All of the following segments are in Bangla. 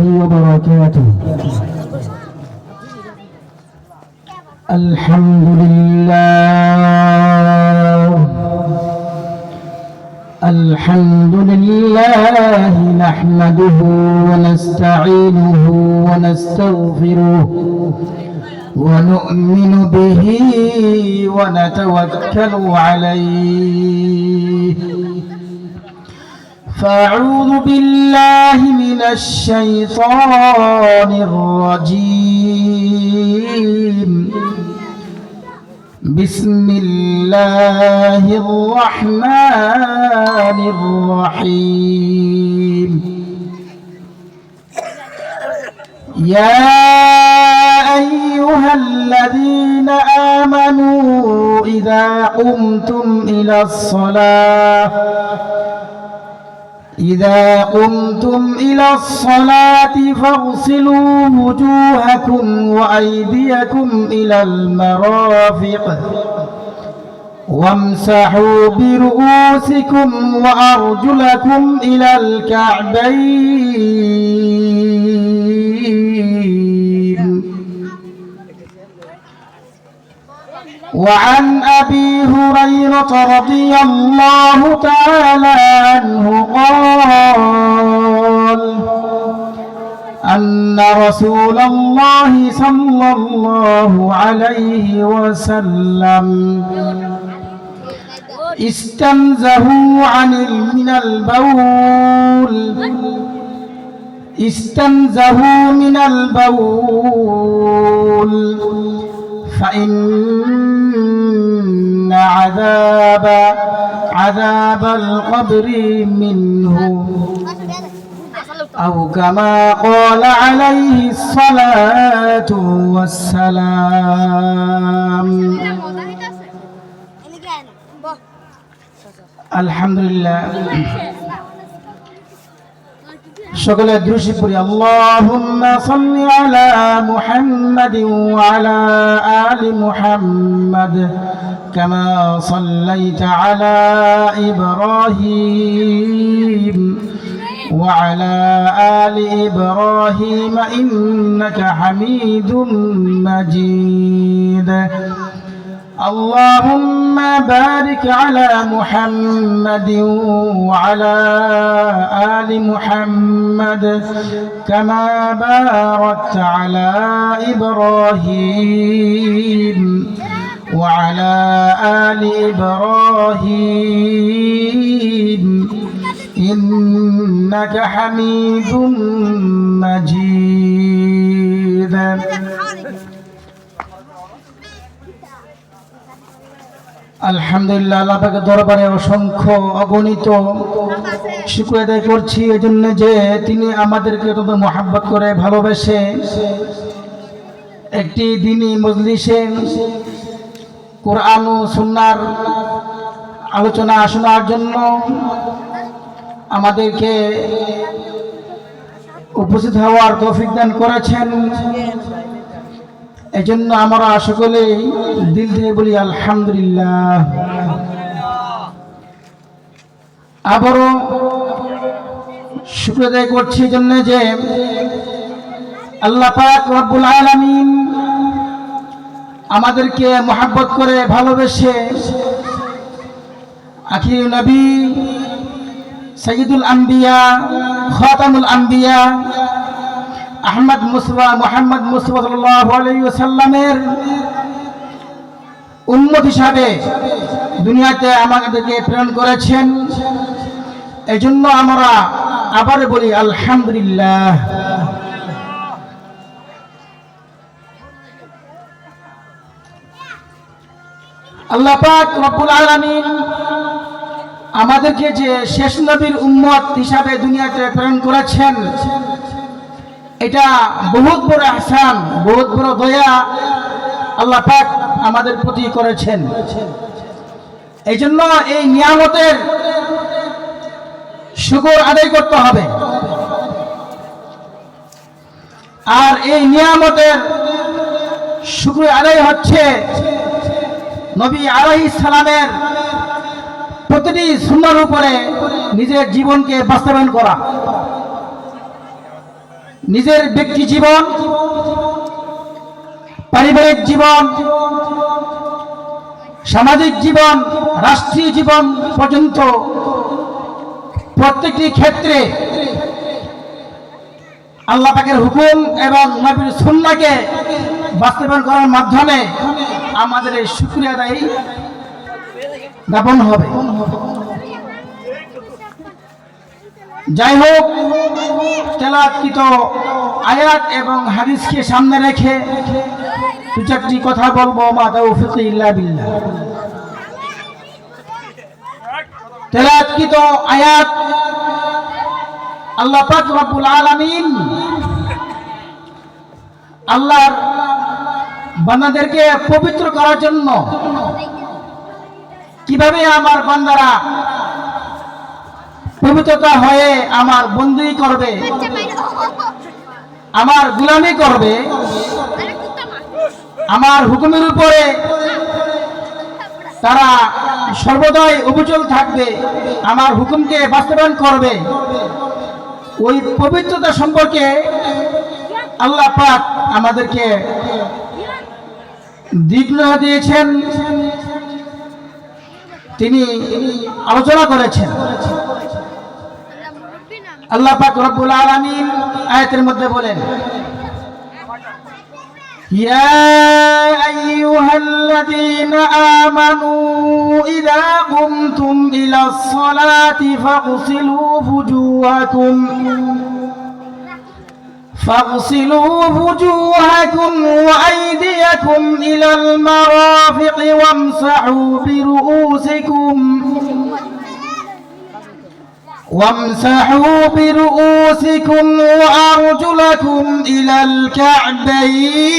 الله وبركاته. الحمد لله نحمده ونستعينه ونستغفره ونؤمن به ونتوكل عليه. فأعوذ بالله من الشيطان الرجيم. بسم الله الرحمن الرحيم. يا أيها الذين آمنوا إذا قمتم إلى الصلاة فاغسلوا وجوهكم وأيديكم إلى المرافق وامسحوا برؤوسكم وأرجلكم إلى الكعبين. وعن أبي هريرة رضي الله تعالى عنه قال أن رسول الله صلى الله عليه وسلم استنزهوا من البول فإن عذاب القبر منه، أو كما قال عليه الصلاة والسلام. আলহামদুলিল্লাহ, সকলে দ্রুশি পড়ি। আল্লাহুম্মা সাল্লি আলা মুহাম্মাদিন ওয়া আলা আলি মুহাম্মাদ কামা সাল্লাইতা আলা ইব্রাহিম ওয়া আলা আলি ইব্রাহিম ইন্নাকা হামিদুম মাজিদ। اللهم بارك على محمد وعلى آل محمد كما باركت على إبراهيم وعلى آل إبراهيم إنك حميد مجيد। আলহামদুলিল্লাহ, আল্লাহ পাকের দরবারে অসংখ্য অগণিত শুকরিয়া আদায় করছি এই জন্য যে তিনি আমাদেরকে তত মহব্বত করে ভালোবেসে একটি দ্বীনি মজলিসে কোরআন ও সুন্নাহর আলোচনা শোনার জন্য আমাদেরকে উপস্থিত হওয়ার তৌফিক দান করেছেন। এই জন্য আমরা সকলেই দিল থেকে বলি আলহামদুলিল্লাহ। আবারও শুকরিয়া আদায় করছি এই জন্য যে আল্লাহ পাক রব্বুল আলামিন আমাদেরকে মহব্বত করে ভালোবেসে আখির নবী সাইয়্যিদুল আম্বিয়া খাতামুল আম্বিয়া মুহাম্মদ মুস্তাফা সাল্লাল্লাহু আলাইহি ওয়াসাল্লামের উম্মত হিসাবে দুনিয়াতে আমাদেরকে প্রেরণ করেছেন। এজন্য আমরা আবার বলি আলহামদুলিল্লাহ। আল্লাহ পাক রব্বুল আলামিন আমাদেরকে যে শেষ নবীর উম্মত হিসাবে দুনিয়াতে প্রেরণ করেছেন, এটা বহুত বড় ইহসান, বহুত বড় দয়া আল্লাহ পাক আমাদের প্রতি করেছেন। এই জন্য এই নিয়ামতের শুকর আদায় করতে হবে। আর এই নিয়ামতের শুকর আদায় হচ্ছে নবী আলাইহিস সালামের প্রতিটি সুন্নাহর উপরে নিজের জীবনকে বাস্তবায়ন করা। নিজের ব্যক্তি জীবন, পারিবারিক জীবন, সামাজিক জীবন, রাষ্ট্রীয় জীবন পর্যন্ত প্রত্যেকটি ক্ষেত্রে আল্লাহ পাকের হুকুম এবং নবীর সুন্নাহকে বাস্তবায়ন করার মাধ্যমে আমাদের এই শুকরিয়া আদায় জ্ঞাপন হবে। যাই হোক, তেলাওয়াতকৃত আয়াত এবং হাদিসকে সামনে রেখে দু চারটি কথা বলবো। মা তাওফীক ইল্লা বিল্লাহ। তেলাওয়াতকৃত আয়াত আল্লাহ পাক রব্বুল আলামিন আল্লাহর বান্দাদেরকে পবিত্র করার জন্য কিভাবে আমার বান্দারা পবিত্রতা হয়ে আমার বন্দী করবে, আমার গোলামি করবে, আমার হুকুমের উপরে তারা সর্বদাই অবিচল থাকবে, আমার হুকুমকে বাস্তবায়ন করবে, ওই পবিত্রতা সম্পর্কে আল্লাহ পাক আমাদেরকে দিক নির্দেশনা দিয়েছেন, তিনি আলোচনা করেছেন। আল্লাহ পাক রব্বুল আলামিন আয়াতের মধ্যে বলেন, ইয়া আইয়ুহাল্লাযীনা আমানু ইযা কুমতুম ইলাস সালাতি فاغسلوا وجوهكم وأيديكم إلى المرافق وامسحوا برؤوسكم وأرجلكم إلى الكعبين।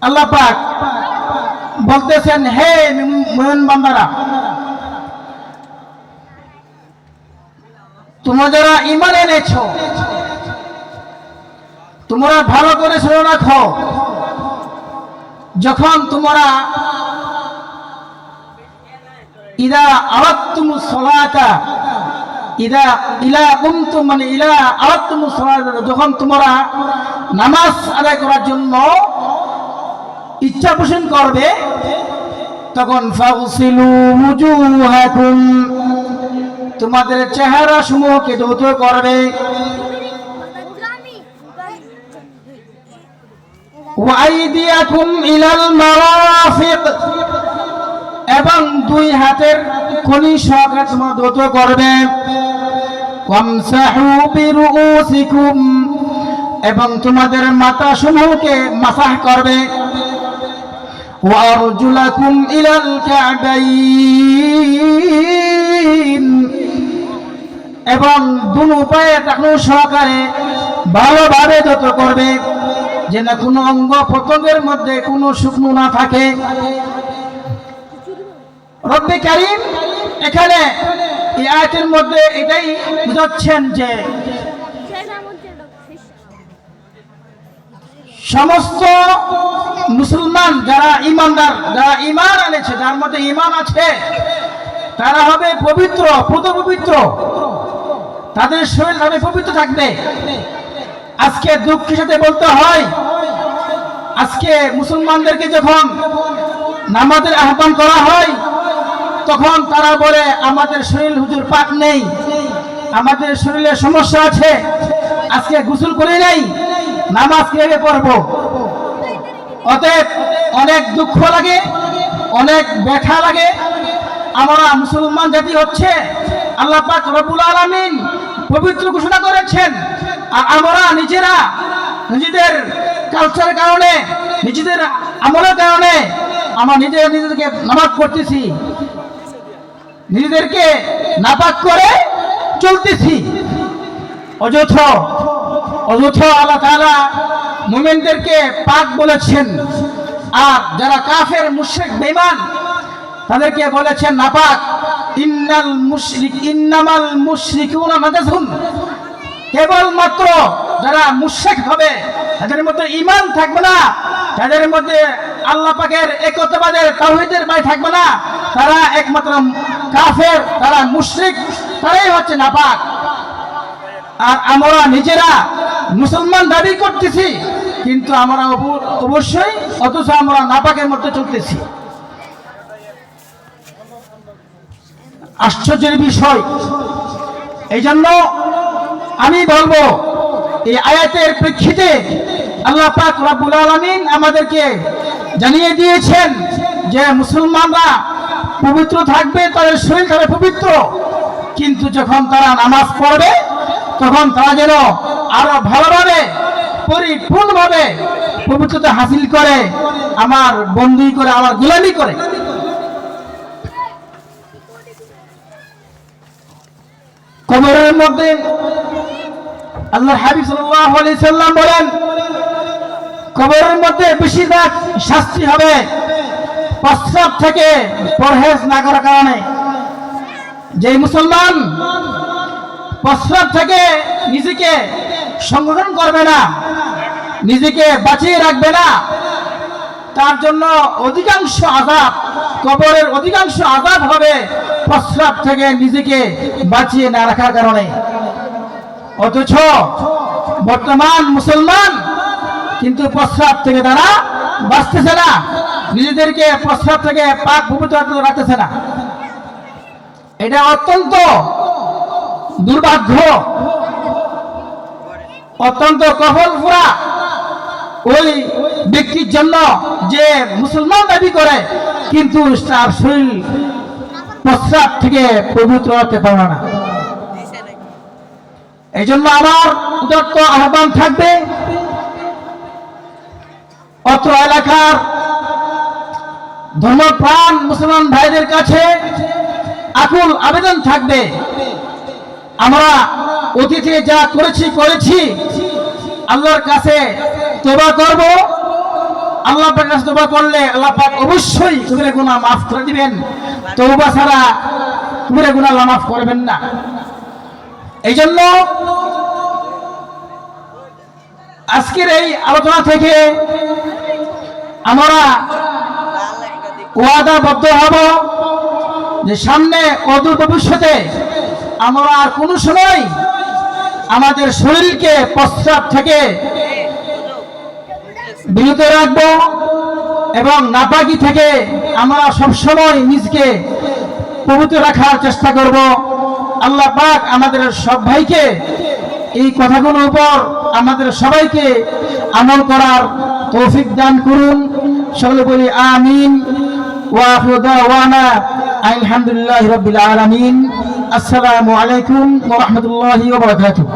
আল্লাহ পাক বলতেছেন, হে মুমিন বান্দারা, তোমরা যারা ঈমান এনেছো, তোমরা ভালো করে শুনে রাখো, যখন তোমরা ইদা আরাদতুমুস সালাতা, ইদা ইলা কুমতুম মানে ইলা আরাদতুমুস সালাতা, যখন তোমরা নামাজ আদায় করার জন্য ইচ্ছা পোষণ করবে, তখন ফাগসিলু ওয়ুজুহাকুম, তোমাদের চেহারা সমূহকে ধৌত করবে, ওয়াইদিয়াকুম ইলাল মারাফিক, এবং দুই হাতের কনি সহকারে তোমরা ধৌত করবে, ওয়ামসাহু বিরুউসিকুম, এবং তোমাদের মাথা সমূহকে মাসাহ করবে, ওয়ারজুলাকুম ইলাল কা'বাইন, এবং দুনো পায়ে টাকনু সহকারে ভালোভাবে ধৌত করবে, যেন কোনো অঙ্গ প্রত্যঙ্গের মধ্যে কোনো শুকনো না থাকে। রব্বে কারীম এখানে এই আয়াতের মধ্যে এটাই বুঝাচ্ছেন যে সমস্ত মুসলমান যারা ঈমানদার, যারা ঈমান এনেছে, যার মধ্যে ঈমান আছে, তারা হবে পবিত্র, পুত পবিত্র, তাদের শরীর হবে পবিত্র থাকবে। আজকে দুঃখের সাথে বলতে হয়, আজকে মুসলমানদেরকে যখন নামাজের আহ্বান করা হয়, তখন তারা বলে আমাদের শরীর হুজুর পাক নেই, আমাদের শরীরে সমস্যা আছে, আজকে গোসল করে নাই, নামাজ কিভাবে পড়বো। অতএব অনেক দুঃখ লাগে, অনেক ব্যথা লাগে। আমরা মুসলমান জাতি হচ্ছে আল্লাহ পাক রব্বুল আলামিন পবিত্র ঘোষণা করেছেন, আর আমরা নিজেরা নিজেদের কালচারের কারণে, নিজেদের আমলের কারণে আমরা নিজেদেরকে নাপাক করতেছি, নিজেদেরকে নাপাক করে চলতেছি। অযথ আল্লাহ তাআলা মুমিনদেরকে পাক বলেছেন, আর যারা কাফের মুশরিক বেঈমান তাদেরকে বলেছেন নাপাক। ইন্নামাল মুশরিকুনা নাজাসুন, কেবলমাত্র যারা মুশরিক হবে, তাদের মধ্যে ঈমান থাকবে না, যাদের মধ্যে আল্লাহ পাকের একত্ববাদের তাওহীদের বাণী থাকবে না, তারা একমাত্র কাফের, তারা মুশরিক, তারাই হচ্ছে নাপাক। আর আমরা নিজেরা মুসলমান দাবি করতেছি, কিন্তু আমরা অবশ্যই অথচ আমরা নাপাকের মধ্যে চলতেছি। আশ্চর্যের বিষয়। এই জন্য আমি বলবো, এই আয়াতের প্রেক্ষিতে আল্লাহ পাক রব্বুল আলামিন আমাদেরকে জানিয়ে দিয়েছেন যে মুসলমানরা পবিত্র থাকবে, তাদের শরীর থাকবে পবিত্র, কিন্তু যখন তারা নামাজ পড়বে তখন তারা যেন আরো ভালোভাবে পরিপূর্ণভাবে পবিত্রতা হাসিল করে, আমার বন্দী করে, আমার গোলামি করে। কবরের মধ্যে আল্লাহর হাবিব সাল্লাল্লাহু আলাইহি সাল্লাম বলেন, কবরের মধ্যে বেশিরভাগ শাস্তি হবে প্রস্রাব থেকে পরহেজ না করার কারণে। যে মুসলমান প্রস্রাব থেকে নিজেকে সংরক্ষণ করবে না, নিজেকে বাঁচিয়ে রাখবে না, তার জন্য অধিকাংশ আযাব, কবরের অধিকাংশ আযাব হবে প্রস্রাব থেকে নিজেকে বাঁচিয়ে না রাখার কারণে। অথচ বর্তমান মুসলমান কিন্তু প্রস্রাব থেকে তারা বাঁচতেছে না, নিজেদেরকে প্রস্রাব থেকে পাক পবিত্র রাখতেছে না। এটা অত্যন্ত দুর্ভাগ্য, অত্যন্ত কফলপুরা ওই ব্যক্তির জন্য যে মুসলমান দাবি করে কিন্তু তার শরীর প্রস্রাব থেকে পবিত্র হতে পারে না। এই জন্য আমার উদাত্ত আহ্বান থাকবে অত্র এলাকার ধর্মপ্রাণ মুসলমান ভাইদের কাছে, আকুল আবেদন থাকবে, আমরা অতীতে যা করেছি আল্লাহর কাছে তওবা করব। আল্লাহ পাকের কাছে তওবা করলে আল্লাহ পাক অবশ্যই কবিরা গুনাহ মাফ করে দিবেন, তওবা ছাড়া কবিরা গুনাহ আল্লাহ মাফ করবেন না। এই জন্য আজকের এই আলোচনা থেকে আমরা ওয়াদাবদ্ধ হব যে সামনে অদূর ভবিষ্যতে আমরা আর কোনো সময় আমাদের শরীরকে প্রস্রাব থেকে বিরত রাখব এবং নাপাকি থেকে আমরা সবসময় নিজকে পবিত্র রাখার চেষ্টা করব। আল্লাহ পাক আমাদের সব ভাইকে এই কথাগুলোর উপর আমাদের সবাইকে আমল করার তৌফিক দান করুন। সকলে বলি আমিন। ওয়া আখিরু দাওয়ানা আলহামদুলিল্লাহি রাব্বিল আলামিন। আসসালামু আলাইকুম ওয়া রাহমাতুল্লাহি ওয়া বারাকাতুহু।